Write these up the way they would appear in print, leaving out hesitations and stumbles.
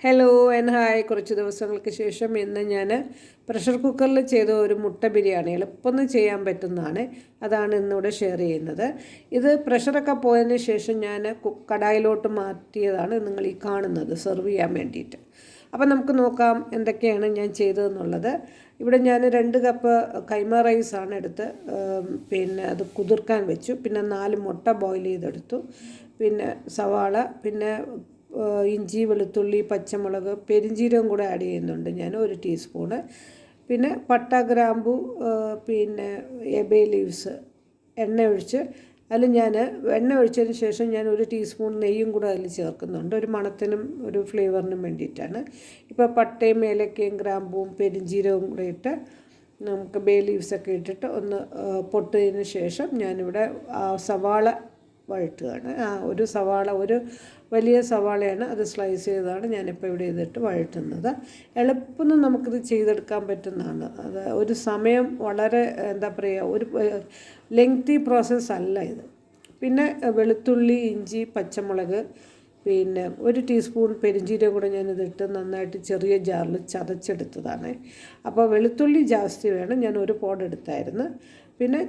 Hello and hi. കുറച്ച് ദിവസങ്ങൾക്ക് ശേഷം ഇന്ന് ഞാൻ പ്രഷർ കുക്കറിൽ ചെയ്ത ഒരു മുട്ട ബിരിയാണി എളുപ്പം ചെയ്യാൻ പറ്റുന്നതാണ്. അതാണ് ഇന്നിവിടെ ഷെയർ ചെയ്യുന്നത്. ഇത് പ്രഷറൊക്കെ പോയതിന് ശേഷം ഞാൻ കടായിലോട്ട് മാറ്റിയതാണ് നിങ്ങൾ ഈ കാണുന്നത്, സെർവ് ചെയ്യാൻ വേണ്ടിയിട്ട്. അപ്പോൾ നമുക്ക് നോക്കാം എന്തൊക്കെയാണ് ഞാൻ ചെയ്തതെന്നുള്ളത്. ഇവിടെ ഞാൻ 2 കപ്പ് കൈമ റൈസാണ് എടുത്ത് അത് കുതിർക്കാൻ വെച്ചു. പിന്നെ 4 മുട്ട ബോയിൽ ചെയ്തെടുത്തു. പിന്നെ സവാള, പിന്നെ ഇഞ്ചി, വെളുത്തുള്ളി, പച്ചമുളക്, പെരിഞ്ചീരകം കൂടെ ആഡ് ചെയ്യുന്നുണ്ട് ഞാൻ 1 ടീസ്പൂണ്. പിന്നെ പട്ട, ഗ്രാമ്പു, പിന്നെ ബേ ലീവ്സ്. എണ്ണ ഒഴിച്ച് എണ്ണ ഒഴിച്ചതിന് ശേഷം ഞാൻ 1 ടീസ്പൂൺ നെയ്യും കൂടെ അതിൽ ചേർക്കുന്നുണ്ട്, ഒരു മണത്തിനും ഒരു ഫ്ലേവറിനും വേണ്ടിയിട്ടാണ്. ഇപ്പോൾ പട്ടയും ഏലക്കയും ഗ്രാമ്പുവും പെരിഞ്ചീരകവും കൂടെ ഇട്ട് നമുക്ക് ബേ ലീവ്സൊക്കെ ഇട്ടിട്ട് ഒന്ന് പൊട്ടതിന് ശേഷം ഞാനിവിടെ സവാള വഴറ്റുകയാണ്. ഒരു വലിയ സവാളയാണ്, അത് സ്ലൈസ് ചെയ്തതാണ് ഞാനിപ്പോൾ ഇവിടെ ഇതിട്ട് വഴറ്റുന്നത്. എളുപ്പം നമുക്കിത് ചെയ്തെടുക്കാൻ പറ്റുന്നതാണ്. അത് ഒരു സമയം വളരെ ഒരു ലെങ്തി പ്രോസസ്സ് അല്ല ഇത്. പിന്നെ വെളുത്തുള്ളി, ഇഞ്ചി, പച്ചമുളക്, പിന്നെ 1 ടീസ്പൂൺ പെരിഞ്ചീരകം കൂടെ ഞാനിതിട്ട് നന്നായിട്ട് ചെറിയ ജാറിൽ ചതച്ചെടുത്തതാണ്. അപ്പോൾ വെളുത്തുള്ളി ജാസ്തി വേണം, ഞാൻ 1 പോഡ് എടുത്തായിരുന്നു. പിന്നെ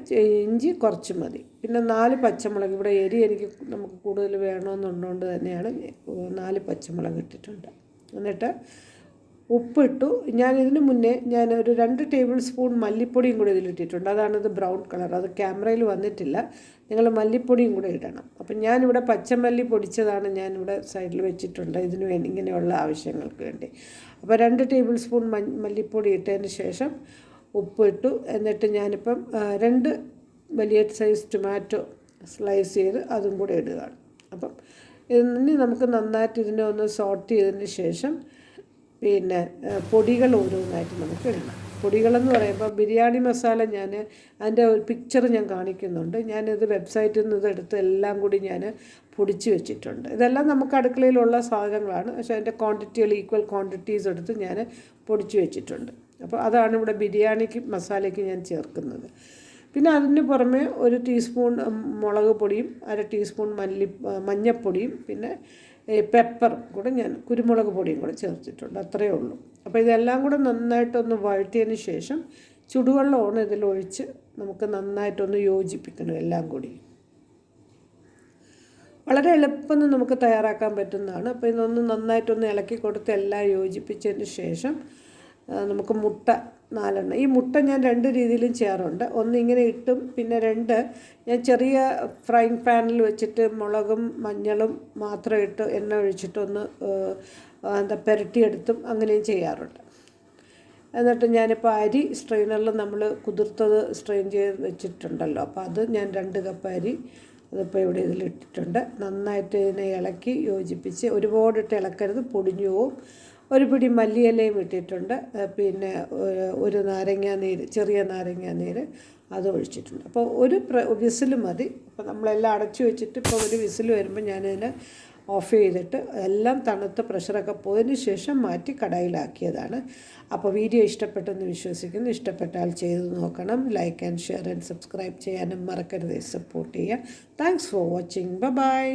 ഇഞ്ചി കുറച്ച് മതി. പിന്നെ 4 പച്ചമുളക്. ഇവിടെ നമുക്ക് കൂടുതൽ വേണമെന്നുള്ളതുകൊണ്ട് തന്നെയാണ് 4 പച്ചമുളക് ഇട്ടിട്ടുണ്ട്. എന്നിട്ട് ഉപ്പിട്ടു. ഇതിന് മുന്നേ ഒരു 2 ടേബിൾ സ്പൂൺ മല്ലിപ്പൊടിയും കൂടി ഇതിലിട്ടിട്ടുണ്ട്. അതാണിത് ബ്രൗൺ കളർ. അത് ക്യാമറയിൽ വന്നിട്ടില്ല, നിങ്ങൾ മല്ലിപ്പൊടിയും കൂടെ ഇടണം. അപ്പം ഞാനിവിടെ പച്ചമല്ലി പൊടിച്ചതാണ് ഞാനിവിടെ സൈഡിൽ വെച്ചിട്ടുണ്ട് ഇതിന് വേണ്ടി, ഇങ്ങനെയുള്ള ആവശ്യങ്ങൾക്ക് വേണ്ടി. അപ്പോൾ 2 ടേബിൾ സ്പൂൺ മല്ലിപ്പൊടി ഇട്ടതിന് ശേഷം ഉപ്പിട്ടു. എന്നിട്ട് ഞാനിപ്പം 2 വലിയ സൈസ് ടൊമാറ്റോ സ്ലൈസ് ചെയ്ത് അതും കൂടെ ഇടുകയാണ്. അപ്പം ഇനി നമുക്ക് നന്നായിട്ട് ഇതിനെ ഒന്ന് സോട്ട് ചെയ്തതിന് ശേഷം പിന്നെ പൊടികൾ ഓരോന്നായിട്ട് നമുക്ക് ഇടണം. പൊടികളെന്ന് പറയുമ്പോൾ ബിരിയാണി മസാല അതിൻ്റെ ഒരു പിക്ചർ ഞാൻ കാണിക്കുന്നുണ്ട്. ഞാനിത് വെബ്സൈറ്റിൽ നിന്ന് ഇതെടുത്ത് എല്ലാം കൂടി ഞാൻ പൊടിച്ച് വെച്ചിട്ടുണ്ട്. ഇതെല്ലാം നമുക്ക് അടുക്കളയിലുള്ള സാധനങ്ങളാണ്, പക്ഷേ അതിൻ്റെ ഈക്വൽ ക്വാണ്ടിറ്റീസ് എടുത്ത് ഞാൻ പൊടിച്ച് വെച്ചിട്ടുണ്ട്. അപ്പോൾ അതാണ് ഇവിടെ ബിരിയാണിക്ക് മസാലയ്ക്ക് ഞാൻ ചേർക്കുന്നത്. പിന്നെ അതിന് പുറമെ 1 ടീസ്പൂൺ മുളക് പൊടിയും 1/2 ടീസ്പൂൺ മഞ്ഞൾപ്പൊടിയും പിന്നെ പെപ്പറും കൂടെ കുരുമുളക് പൊടിയും കൂടെ ചേർത്തിട്ടുണ്ട്. അത്രയേ ഉള്ളൂ. അപ്പോൾ ഇതെല്ലാം കൂടെ നന്നായിട്ടൊന്ന് വഴറ്റിയതിന് ശേഷം ചുടുവെള്ളമാണ് ഇതിലൊഴിച്ച് നമുക്ക് നന്നായിട്ടൊന്ന് യോജിപ്പിക്കണം എല്ലാം കൂടി. വളരെ എളുപ്പം നമുക്ക് തയ്യാറാക്കാൻ പറ്റുന്നതാണ്. അപ്പോൾ ഇതൊന്ന് നന്നായിട്ടൊന്ന് ഇളക്കി കൊടുത്ത് എല്ലാം യോജിപ്പിച്ചതിന് ശേഷം നമുക്ക് മുട്ട 4 ഈ മുട്ട ഞാൻ 2 രീതിയിലും ചെയ്യാറുണ്ട്. ഒന്ന് ഇങ്ങനെ ഇട്ടും, പിന്നെ 2 ഞാൻ ചെറിയ ഫ്രൈങ് പാനിൽ വെച്ചിട്ട് മുളകും മഞ്ഞളും മാത്രം ഇട്ട് എണ്ണ ഒഴിച്ചിട്ടൊന്ന് പുരട്ടിയെടുത്തും അങ്ങനെയും ചെയ്യാറുണ്ട്. എന്നിട്ട് ഞാനിപ്പോൾ അരി സ്ട്രെയിനറിൽ നമ്മൾ കുതിർത്തത് സ്ട്രെയിൻ ചെയ്ത് വെച്ചിട്ടുണ്ടല്ലോ, അപ്പോൾ അത് ഞാൻ 2 കപ്പ് അരി അതിപ്പോൾ ഇവിടെ ഇതിലിട്ടിട്ടുണ്ട്. നന്നായിട്ട് ഇതിനെ ഇളക്കി യോജിപ്പിച്ച്, ഒരുപാടിട്ട് ഇളക്കരുത്, പൊടിഞ്ഞു പോവും. 1 പിടി മല്ലിയിലയും ഇട്ടിട്ടുണ്ട്. പിന്നെ ഒരു ചെറിയ നാരങ്ങാനീര് അത് ഒഴിച്ചിട്ടുണ്ട്. അപ്പോൾ 1 വിസിൽ മതി. അപ്പോൾ നമ്മളെല്ലാം അടച്ചു വെച്ചിട്ട് ഇപ്പോൾ 1 വിസിൽ വരുമ്പോൾ ഞാനതിനെ ഓഫ് ചെയ്തിട്ട് എല്ലാം തണുത്ത് പ്രഷറൊക്കെ പോയതിന് ശേഷം മാറ്റി കടായിലാക്കിയതാണ്. അപ്പോൾ വീഡിയോ ഇഷ്ടപ്പെട്ടെന്ന് വിശ്വസിക്കുന്നു. ഇഷ്ടപ്പെട്ടാൽ ചെയ്ത് നോക്കണം. Like and share and subscribe ചെയ്യാനും മറക്കരുത്. സപ്പോർട്ട് ചെയ്യുക. Thanks for watching. ബൈ.